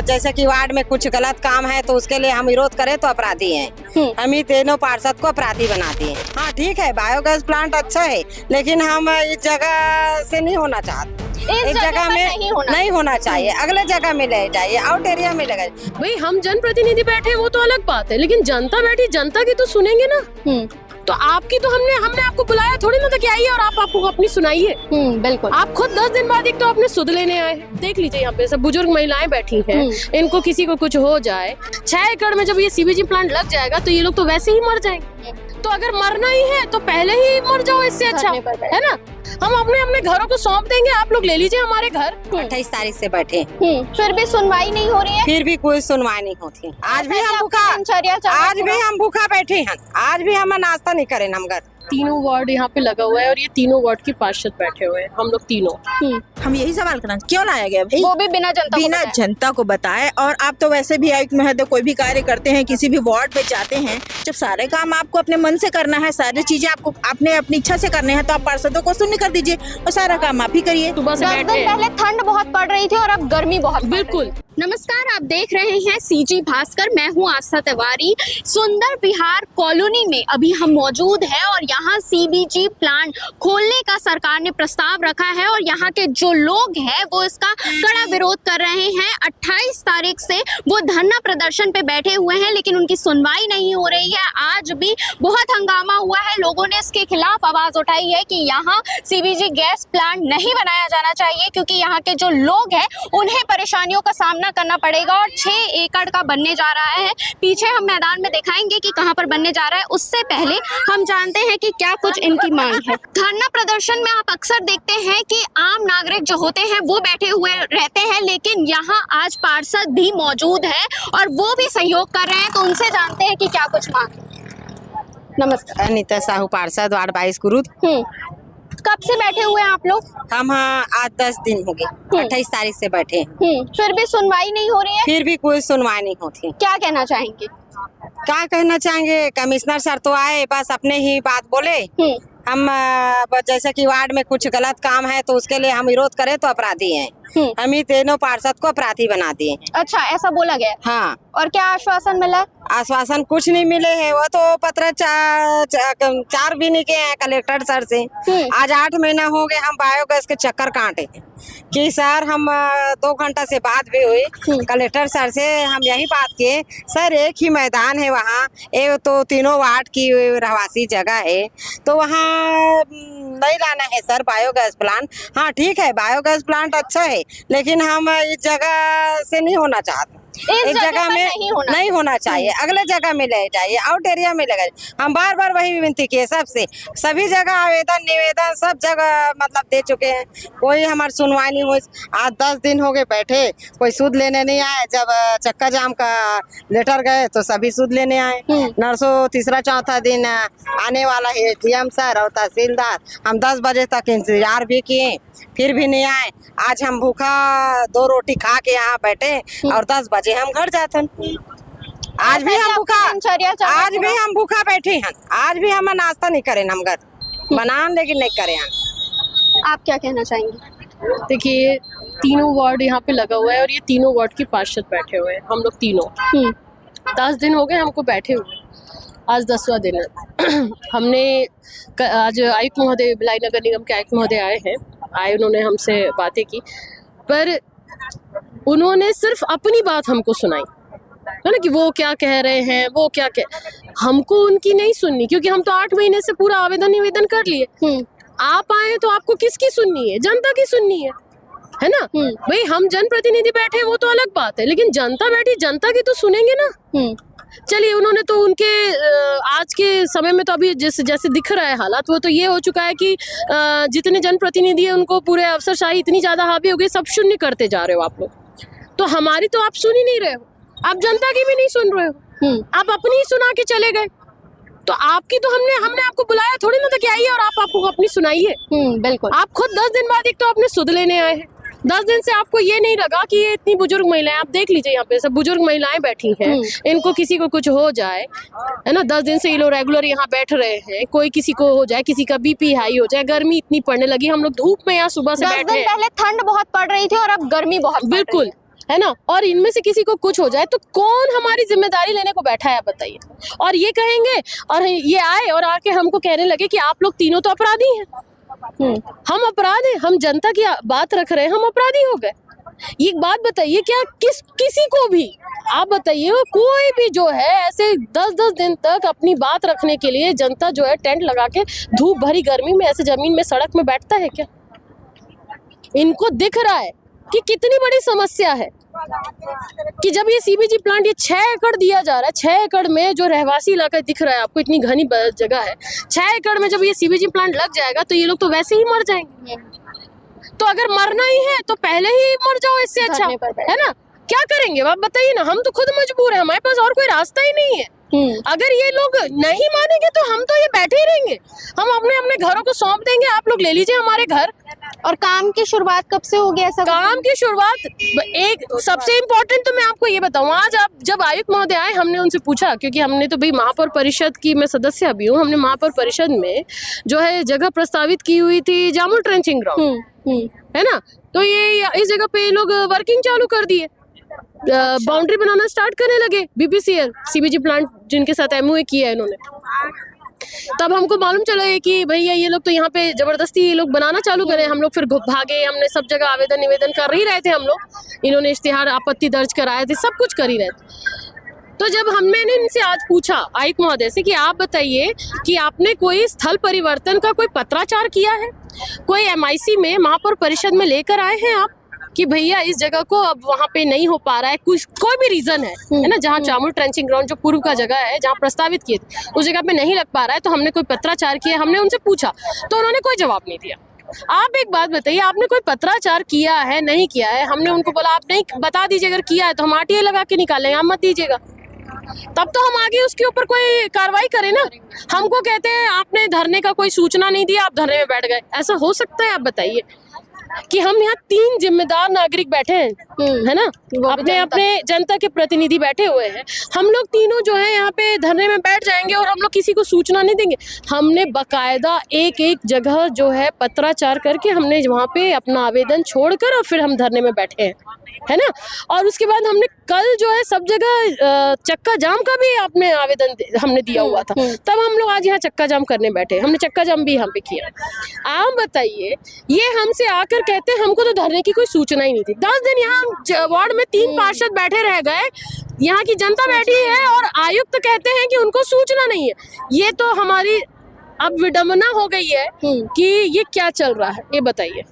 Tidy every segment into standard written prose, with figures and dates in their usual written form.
जैसे कि वार्ड में कुछ गलत काम है तो उसके लिए हम विरोध करें तो अपराधी हैं। हम ही तीनों पार्षद को अपराधी बनाते हैं। हाँ ठीक है, बायोगैस प्लांट अच्छा है, लेकिन हम इस जगह से नहीं होना चाहते। इस जगह में नहीं होना चाहिए, अगले जगह में ले जाइए, आउट एरिया में लगा। भाई हम जनप्रतिनिधि बैठे वो तो अलग बात है, लेकिन जनता बैठी, जनता की तो सुनेंगे ना। तो आपकी तो हमने आपको बुलाया थोड़ी ना था कि आइए और आप आपको अपनी सुनाइए। बिल्कुल। आप खुद 10 दिन बाद एक तो आपने सुध लेने आए। देख लीजिए यहाँ पे सब बुजुर्ग महिलाएं बैठी हैं, इनको किसी को कुछ हो जाए, 6 एकड़ में जब ये सीबीजी प्लांट लग जाएगा तो ये लोग तो वैसे ही मर जाएंगे। तो अगर मरना ही है तो पहले ही मर जाओ, इससे अच्छा है ना। हम अपने अपने घरों को सौंप देंगे, आप लोग ले लीजिए हमारे घर। 28 तारीख से बैठे, फिर भी सुनवाई नहीं हो रही है। फिर भी कोई सुनवाई नहीं होती। आज भी हम भूखा बैठे हैं, आज भी हम नाश्ता नहीं करें हम घर। तीनों वार्ड यहाँ पे लगा हुआ है और ये तीनों वार्ड के पार्षद बैठे हुए हैं, हम लोग तीनों। हम यही सवाल करना, क्यों लाया गया भाई? वो भी बिना जनता को बताए। और आप तो वैसे भी आयुक्त महोदय कोई भी कार्य करते हैं, किसी भी वार्ड पे जाते हैं, जब सारे काम आपको अपने मन से करना है, सारी चीजें आपको आपने अपनी इच्छा से करने हैं, तो आप पार्षदों को शून्य कर दीजिए और सारा काम आप ही करिए। सुबह से 10 दिन पहले ठंड बहुत पड़ रही थी और अब गर्मी बहुत। बिल्कुल। नमस्कार, आप देख रहे हैं सीजी भास्कर, मैं हूं आस्था तिवारी। सुंदर विहार कॉलोनी में अभी हम मौजूद हैं और यहाँ सीबीजी प्लांट खोलने का सरकार ने प्रस्ताव रखा है और यहाँ के जो लोग हैं वो इसका कड़ा विरोध कर रहे हैं। 28 तारीख से वो धरना प्रदर्शन पे बैठे हुए हैं, लेकिन उनकी सुनवाई नहीं हो रही है। आज भी बहुत हंगामा हुआ है, लोगों ने इसके खिलाफ आवाज उठाई है कि यहाँ सीबीजी गैस प्लांट नहीं बनाया जाना चाहिए, क्योंकि यहाँ के जो लोग हैं उन्हें परेशानियों का सामना करना पड़ेगा। और 6 एकड़ का बनने जा रहा है, पीछे हम मैदान में दिखाएंगे कि कहां पर बनने जा रहा है। उससे पहले हम जानते हैं कि क्या कुछ इनकी मांग है। धरना प्रदर्शन में आप अक्सर देखते हैं कि आम नागरिक जो होते हैं वो बैठे हुए रहते हैं, लेकिन यहाँ आज पार्षद भी मौजूद है और वो भी सहयोग कर रहे हैं, तो उनसे जानते हैं कि क्या कुछ मांग है। नमस्कार। अनीता साहू, पार्षद, वार्ड 22 कुरुद। कब से बैठे हुए हैं आप लोग? हम आज 10 दिन हो गए, 28 तारीख से बैठे। फिर भी सुनवाई नहीं हो रही है। फिर भी कोई सुनवाई नहीं होती। क्या कहना चाहेंगे? क्या कहना चाहेंगे, कमिश्नर सर तो आए, बस अपने ही बात बोले। हम जैसे कि वार्ड में कुछ गलत काम है तो उसके लिए हम विरोध करें तो अपराधी हैं। हम ही तीनों पार्षद को अपराधी बना दिए। अच्छा, ऐसा बोला गया? हाँ। और क्या आश्वासन मिला? आश्वासन कुछ नहीं मिले है, वो तो पत्र 4 भी नहीं के हैं कलेक्टर सर से। आज 8 महीना हो गए हम बायोगैस के चक्कर काटे कि सर हम 2 घंटा से बात भी हुई कलेक्टर सर से। हम यही बात किए, सर एक ही मैदान है वहाँ, एक तो तीनों वार्ड की रहवासी जगह है, तो वहाँ नहीं लाना है सर बायोगैस प्लांट। हाँ ठीक है, बायोगैस प्लांट अच्छा है, लेकिन हम इस जगह से नहीं होना चाहते। इस जगह में नहीं होना चाहिए, अगले जगह में ले जाइए, आउट एरिया में लगाइए। हम बार बार वही विनती किए सबसे, सभी जगह आवेदन निवेदन सब जगह मतलब दे चुके हैं, कोई हमारी सुनवाई नहीं हुई। आज 10 दिन हो गए बैठे, कोई सूद लेने नहीं आए। जब चक्का जाम का लेटर गए तो सभी सूद लेने आए। नर्सों तीसरा चौथा दिन आने वाला है डीएम सर और तहसीलदार। हम 10 बजे तक इंतजार भी किए, फिर भी नहीं आए। आज हम भूखा 2 रोटी खा के यहाँ बैठे और 10 बजे हम घर जाते। आज भी हम भूखा बैठे हैं, आज भी हम नाश्ता नहीं करें हम घर बना, लेकिन नहीं करें। आप क्या कहना चाहेंगे? देखिए, तीनों वार्ड यहाँ पे लगा हुआ है और ये तीनों वार्ड के पार्षद बैठे हुए हैं, हम लोग तीनों। 10 दिन हो गए हमको बैठे हुए, आज 10वां दिन है। हमने आज आयुक्त महोदय, भिलाई नगर निगम के आयुक्त महोदय आए, उन्होंने हमसे बातें की, पर उन्होंने सिर्फ अपनी बात हमको सुनाई है ना, कि वो क्या कह रहे हैं, वो क्या हमको उनकी नहीं सुननी, क्योंकि हम तो 8 महीने से पूरा आवेदन निवेदन कर लिए। आप आए तो आपको किसकी सुननी है? जनता की सुननी है ना। भाई हम जनप्रतिनिधि बैठे वो तो अलग बात है, लेकिन जनता बैठी, जनता की तो सुनेंगे ना। चलिए, उन्होंने तो उनके आज के समय में तो अभी जैसे दिख रहा है हालात, वो तो ये हो चुका है कि जितने जनप्रतिनिधि है उनको पूरे अफसरशाही इतनी ज्यादा हावी हो गई, सब शून्य करते जा रहे हो आप लोग। तो हमारी तो आप सुन ही नहीं रहे हो, आप जनता की भी नहीं सुन रहे हो, आप अपनी ही सुना के चले गए। तो आपकी तो हमने आपको बुलाया थोड़ी ना था कि आइए और आप आपको अपनी सुनाइए। बिल्कुल। आप खुद 10 दिन बाद एक तो आपने सुध लेने आए हैं, 10 दिन से आपको ये नहीं लगा कि ये इतनी बुजुर्ग महिलाएं, आप देख लीजिए यहाँ पे सब बुजुर्ग महिलाएं बैठी हैं, इनको किसी को कुछ हो जाए, है ना। 10 दिन से ये लोग रेगुलर यहाँ बैठ रहे हैं, कोई किसी को हो जाए, किसी का बीपी हाई हो जाए, गर्मी इतनी पड़ने लगी, हम लोग धूप में यहाँ सुबह से बैठे हैं। पहले ठंड बहुत पड़ रही थी और अब गर्मी बहुत। बिल्कुल, है ना, और इनमें से किसी को कुछ हो जाए तो कौन हमारी जिम्मेदारी लेने को बैठा है, आप बताइए। और ये कहेंगे, और ये आए और आके हमको कहने लगे कि आप लोग तीनों तो अपराधी हैं। हम अपराध हैं, हम जनता की बात रख रहे हैं, हम अपराधी हो गए। एक बात बताइए, क्या किसी को भी आप बताइए, कोई भी जो है ऐसे 10-10 दिन तक अपनी बात रखने के लिए जनता जो है टेंट लगा के धूप भरी गर्मी में ऐसे जमीन में सड़क में बैठता है क्या? इनको दिख रहा है कि कितनी बड़ी समस्या है कि जब ये सीबीजी प्लांट ये 6 एकड़ दिया जा रहा है, 6 एकड़ में जो रहवासी इलाका दिख रहा है आपको, इतनी घनी जगह है, 6 एकड़ में जब ये सीबीजी प्लांट लग जाएगा तो ये लोग तो वैसे ही मर जाएंगे। तो अगर मरना ही है तो पहले ही मर जाओ, इससे अच्छा है ना। क्या करेंगे आप बताइए ना, हम तो खुद मजबूर है, हमारे पास और कोई रास्ता ही नहीं है। अगर ये लोग नहीं मानेंगे तो हम तो ये बैठे ही रहेंगे, हम अपने अपने घरों को सौंप देंगे, आप लोग ले लीजिए हमारे घर। और काम की शुरुआत कब से होगी ऐसा? काम की शुरुआत एक सबसे इम्पोर्टेंट तो मैं आपको ये बताऊं, आज आप जब आयुक्त महोदय आए हमने उनसे पूछा, क्योंकि हमने तो भाई महापौर परिषद की मैं सदस्य भी हूँ, हमने महापौर परिषद में जो है जगह प्रस्तावित की हुई थी जामुल ट्रेंचिंग ग्राउंड, है ना, तो ये इस जगह पे ये लोग वर्किंग चालू कर दिए, बाउंड्री बनाना स्टार्ट करने लगे। बीपीसीएल सीबीजी प्लांट जिनके साथ एमओए किया है इन्होंने, तब हमको मालूम चला कि भैया ये लोग तो यहाँ पे जबरदस्ती ये लोग बनाना चालू करें। हम लोग फिर भागे, हमने सब जगह आवेदन निवेदन कर ही रहे थे हम लोग, इन्होंने इश्तिहार आपत्ति दर्ज कराए थे, सब कुछ कर ही रहे थे। तो जब मैंने इनसे आज पूछा आयुक्त महोदय से कि आप बताइए कि आपने कोई स्थल परिवर्तन का कोई पत्राचार किया है, कोई एमआईसी में महापौर परिषद में लेकर आए हैं आप कि भैया इस जगह को अब वहाँ पे नहीं हो पा रहा है, कोई भी रीजन है ना, जहाँ जामुल ट्रेंचिंग ग्राउंड जो पूर्व का जगह है जहाँ प्रस्तावित किए थे उस जगह पे नहीं लग पा रहा है, तो हमने कोई पत्राचार किया, हमने उनसे पूछा तो उन्होंने कोई जवाब नहीं दिया। आप एक बात बताइए, आपने कोई पत्राचार किया है नहीं किया है? हमने उनको बोला आप नहीं बता दीजिए, अगर किया है तो हम आरटीआई लगा के निकालेंगे, आप मत दीजिएगा, तब तो हम आगे उसके ऊपर कोई कार्रवाई करें ना। हमको कहते हैं आपने धरने का कोई सूचना नहीं दिया, आप धरने में बैठ गए, ऐसा हो सकता है? आप बताइए कि हम यहाँ 3 जिम्मेदार नागरिक बैठे हैं, है ना, अपने अपने जनता के प्रतिनिधि बैठे हुए हैं, हम लोग तीनों जो है यहाँ पे धरने में बैठ जाएंगे और हम लोग किसी को सूचना नहीं देंगे? हमने बकायदा एक एक जगह जो है पत्राचार करके हमने वहाँ पे अपना आवेदन छोड़कर और फिर हम धरने में बैठे हैं, है ना। और उसके बाद हमने कल जो है सब जगह चक्का जाम का भी आपने आवेदन हमने दिया हुआ था, तब हम लोग आज यहाँ चक्का जाम करने बैठे, हमने चक्का जाम भी यहाँ पे किया। आप बताइए, ये हमसे आकर कहते हैं हमको तो धरने की कोई सूचना ही नहीं थी। 10 दिन यहाँ वार्ड में 3 पार्षद बैठे रह गए, यहाँ की जनता बैठी है और आयुक्त कहते हैं कि उनको सूचना नहीं है। ये तो हमारी अब विडंबना हो गई है कि ये क्या चल रहा है, ये बताइए।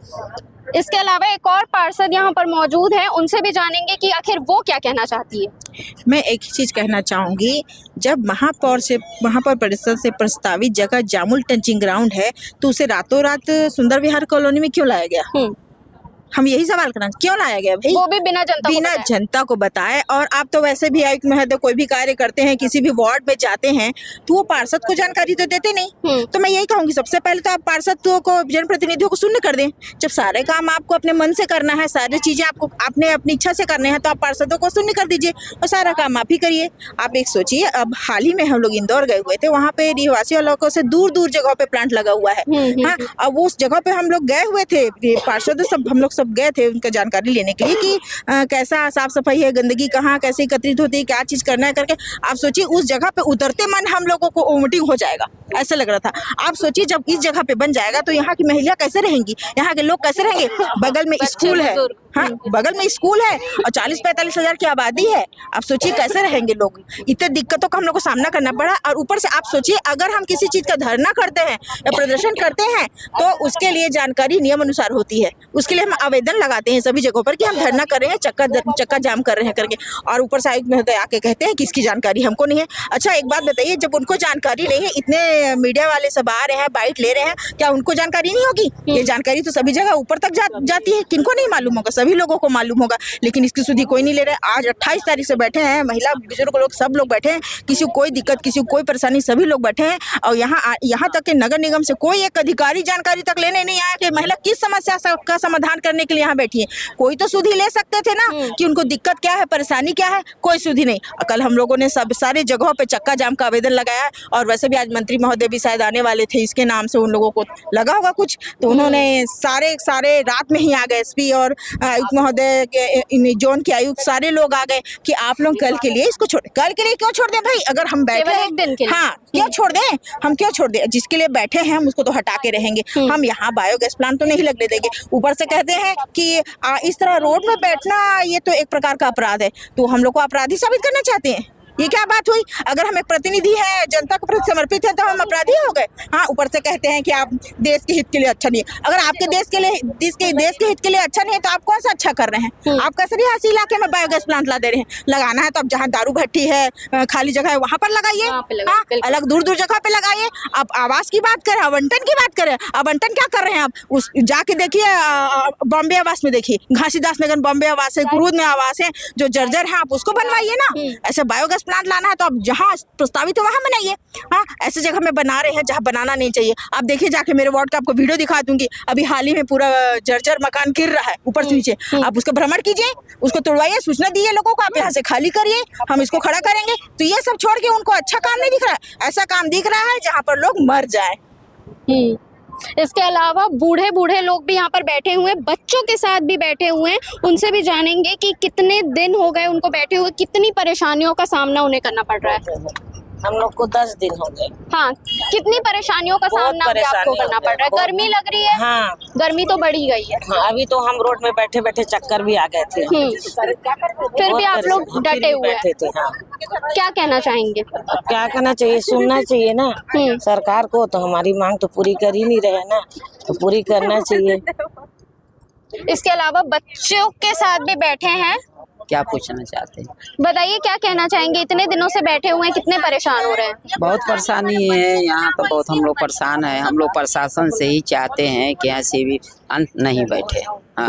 इसके अलावा एक और पार्षद यहाँ पर मौजूद है, उनसे भी जानेंगे कि आखिर वो क्या कहना चाहती है। मैं एक ही चीज़ कहना चाहूँगी, जब महापौर परिषद से प्रस्तावित जगह जामुल ट्रेंचिंग ग्राउंड है तो उसे रातों रात सुंदर विहार कॉलोनी में क्यों लाया गया? हम यही सवाल करना, क्यों लाया गया भाई? वो भी बिना जनता को बताए। और आप तो वैसे भी आयुक्त महोदय कोई भी कार्य करते हैं, किसी भी वार्ड में जाते हैं तो वो पार्षद को जानकारी तो देते नहीं। तो मैं यही कहूंगी, सबसे पहले तो आप पार्षद को, जनप्रतिनिधियों को शून्य कर दें। जब सारे काम आपको अपने मन से करना है, सारी चीजें आपको आपने अपनी इच्छा से करने हैं, तो आप पार्षदों को शून्य कर दीजिए और सारा काम आप ही करिए। आप एक सोचिए, अब हाल ही में हम लोग इंदौर गए हुए थे, वहाँ पे निवासी इलाकों से दूर दूर जगहों पे प्लांट लगा हुआ है। हाँ, अब उस जगह पे हम लोग गए हुए थे, पार्षद सब हम लोग सब गए थे उनका जानकारी लेने के लिए कि कैसा साफ सफाई है, गंदगी कहाँ कैसे एकत्रित होती है, क्या चीज करना है करके। आप सोचिए, उस जगह पे उतरते मन हम लोगों को वोमिटिंग हो जाएगा, ऐसा लग रहा था। आप सोचिए, जब इस जगह पे बन जाएगा तो यहाँ की महिला कैसे रहेंगी, यहाँ के लोग कैसे रहेंगे? बगल में स्कूल है, हाँ बगल में स्कूल है और 40-45 हजार की आबादी है। आप सोचिए कैसे रहेंगे लोग? इतने दिक्कतों का हम लोग को सामना करना पड़ा। और ऊपर से आप सोचिए, अगर हम किसी चीज का धरना करते हैं या प्रदर्शन करते हैं तो उसके लिए जानकारी नियम अनुसार होती है, उसके लिए हम आवेदन लगाते हैं सभी जगहों पर कि हम धरना कर रहे हैं, चक्का जाम कर रहे हैं करके। और ऊपर से आयुक्त महोदय आके कहते हैं कि इसकी जानकारी हमको नहीं है। अच्छा एक बात बताइए, जब उनको जानकारी नहीं है, इतने मीडिया वाले सब आ रहे हैं, बाइट ले रहे हैं, क्या उनको जानकारी नहीं होगी? ये जानकारी तो सभी जगह ऊपर तक जाती है, किनको नहीं मालूम होगा? सभी लोगों को मालूम होगा, लेकिन इसकी सुधि कोई नहीं ले रहा है। आज 28 तारीख से बैठे हैं, महिला बुजुर्ग लोग सब लोग बैठे हैं, किसी को कोई दिक्कत, किसी को कोई परेशानी, सभी लोग बैठे हैं। और यहाँ तक कि नगर निगम से कोई एक अधिकारी जानकारी तक लेने नहीं आया कि महिला किस समस्या का समाधान करने के लिए यहाँ बैठी है। कोई तो सुधि ले सकते थे ना कि उनको दिक्कत क्या है, परेशानी क्या है, कोई सुधि नहीं। कल हम लोगों ने सारे जगहों पे चक्का जाम का आवेदन लगाया, और वैसे भी आज मंत्री महोदय भी शायद आने वाले थे, इसके नाम से उन लोगों को लगा होगा कुछ, तो उन्होंने सारे रात में ही आ गए एसपी और आयुक्त महोदय के जोन के आयुक्त सारे लोग आ गए कि आप लोग कल के लिए इसको छोड़, कल के लिए क्यों छोड़ दें भाई? अगर हम बैठे केवल एक दिन के लिए? हाँ, क्यों छोड़ दें? हम क्यों छोड़ दें? जिसके लिए बैठे हैं हम उसको तो हटा के रहेंगे। हम यहाँ बायोगैस प्लांट तो नहीं लगने देंगे। ऊपर से कहते हैं कि इस तरह रोड में बैठना ये तो एक प्रकार का अपराध है। तो हम लोग को अपराधी साबित करना चाहते हैं? ये क्या बात हुई? अगर हम एक प्रतिनिधि हैं, जनता के प्रति समर्पित है, तो हम अपराधी हो गए? हाँ, ऊपर से कहते हैं कि आप देश के हित के लिए अच्छा नहीं है। अगर आपके देश के हित के लिए अच्छा नहीं है तो आप कौन सा अच्छा कर रहे हैं? आप कैसे रिहायशी इलाके में बायोगैस प्लांट ला दे रहे हैं? लगाना है तो अब जहाँ दारू भट्टी है, खाली जगह है, वहां पर लगाइए। हाँ, अलग दूर दूर जगह पे लगाइए। आप आवास की बात करें, आवंटन की बात करें, आवंटन क्या कर रहे हैं आप? उस जाके देखिए, बॉम्बे आवास में देखिए, घासीदास नगर बॉम्बे आवास है, कुरूद में आवास है, जो जर्जर है आप उसको बनवाइए ना। ऐसे बायोगैस प्लांट लाना है तो आप जहाँ प्रस्तावित हो वहां बनाइए। हाँ, ऐसी जगह में बना रहे हैं जहाँ बनाना नहीं चाहिए। आप देखिए जाके, मेरे वार्ड का आपको वीडियो दिखा दूंगी। अभी हाल ही में पूरा जर्जर मकान गिर रहा है ऊपर से नीचे। आप उसका भ्रमण कीजिए, उसको तोड़वाइए, सूचना दीजिए लोगों को, आप यहाँ से खाली करिए, हम इसको खड़ा करेंगे। तो ये सब छोड़ के उनको अच्छा काम नहीं दिख रहा है, ऐसा काम दिख रहा है जहाँ पर लोग मर जाए। इसके अलावा बूढ़े बूढ़े लोग भी यहाँ पर बैठे हुए हैं, बच्चों के साथ भी बैठे हुए हैं। उनसे भी जानेंगे कि कितने दिन हो गए उनको बैठे हुए, कितनी परेशानियों का सामना उन्हें करना पड़ रहा है। हम लोग को 10 दिन हो गए। हाँ, कितनी परेशानियों का सामना भी आपको करना पड़ रहा है? गर्मी लग रही है? हाँ, गर्मी तो बढ़ी गई है। हाँ, अभी तो हम रोड में बैठे बैठे चक्कर भी आ गए थे। फिर भी आप लोग डटे हुए बैठे थे। हाँ, क्या कहना चाहेंगे? अब क्या करना चाहिए? सुनना चाहिए ना सरकार को। तो हमारी मांग तो पूरी कर ही नहीं रहे ना, तो पूरी करना चाहिए। इसके अलावा बच्चों के साथ भी बैठे हैं, क्या पूछना चाहते हैं? बताइए क्या कहना चाहेंगे? इतने दिनों से बैठे हुए हैं, कितने परेशान हो रहे हैं? बहुत परेशानी है यहाँ तो, बहुत हम लोग परेशान हैं। हम लोग प्रशासन से ही चाहते हैं कि यहाँ से भी अंत नहीं बैठे। हाँ,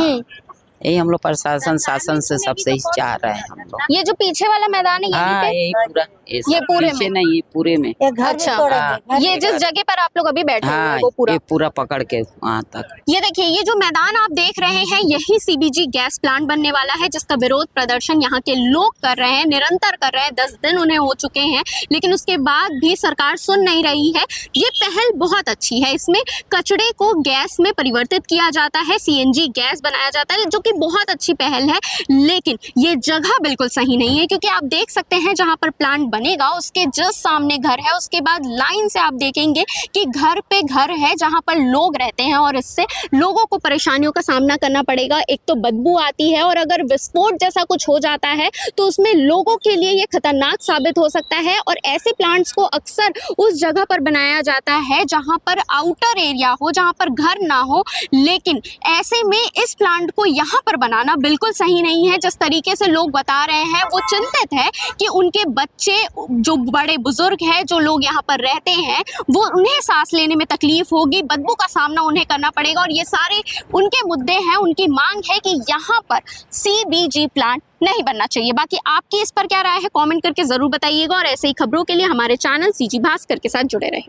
यही हम लोग प्रशासन शासन से सबसे ही चाह रहे हैं हम लोग। ये जो पीछे वाला मैदान है हाँ, यही पूरा, ये पूरे पीछे नहीं, ये पूरे में। अच्छा, ये जिस जगह पर आप लोग अभी बैठे हुए हाँ, हैं वो पूरा? ये पूरा पकड़ के वहाँ तक। ये देखिए, ये जो मैदान आप देख रहे हैं, यही सीबीजी गैस प्लांट बनने वाला है, जिसका विरोध प्रदर्शन यहाँ के लोग कर रहे हैं, निरंतर कर रहे हैं। 10 दिन उन्हें हो चुके हैं, लेकिन उसके बाद भी सरकार सुन नहीं रही है। ये पहल बहुत अच्छी है, इसमें कचड़े को गैस में परिवर्तित किया जाता है, सीएनजी गैस बनाया जाता है, जो कि बहुत अच्छी पहल है। लेकिन ये जगह बिल्कुल सही नहीं है, क्योंकि आप देख सकते हैं जहाँ पर प्लांट बनेगा उसके जस्ट सामने घर है। उसके बाद लाइन से आप देखेंगे कि घर पे घर है जहाँ पर लोग रहते हैं, और इससे लोगों को परेशानियों का सामना करना पड़ेगा। एक तो बदबू आती है, और अगर विस्फोट जैसा कुछ हो जाता है तो उसमें लोगों के लिए ये खतरनाक साबित हो सकता है। और ऐसे प्लांट्स को अक्सर उस जगह पर बनाया जाता है जहाँ पर आउटर एरिया हो, जहाँ पर घर ना हो। लेकिन ऐसे में इस प्लांट को यहाँ पर बनाना बिल्कुल सही नहीं है। जिस तरीके से लोग बता रहे हैं, वो चिंतित है कि उनके बच्चे, जो बड़े बुजुर्ग हैं, जो लोग यहाँ पर रहते हैं, वो उन्हें सांस लेने में तकलीफ होगी, बदबू का सामना उन्हें करना पड़ेगा। और ये सारे उनके मुद्दे हैं, उनकी मांग है कि यहाँ पर सीबीजी प्लांट नहीं बनना चाहिए। बाकी आपकी इस पर क्या राय है, कमेंट करके जरूर बताइएगा। और ऐसे ही खबरों के लिए हमारे चैनल सीजी भास्कर के साथ जुड़े रहें।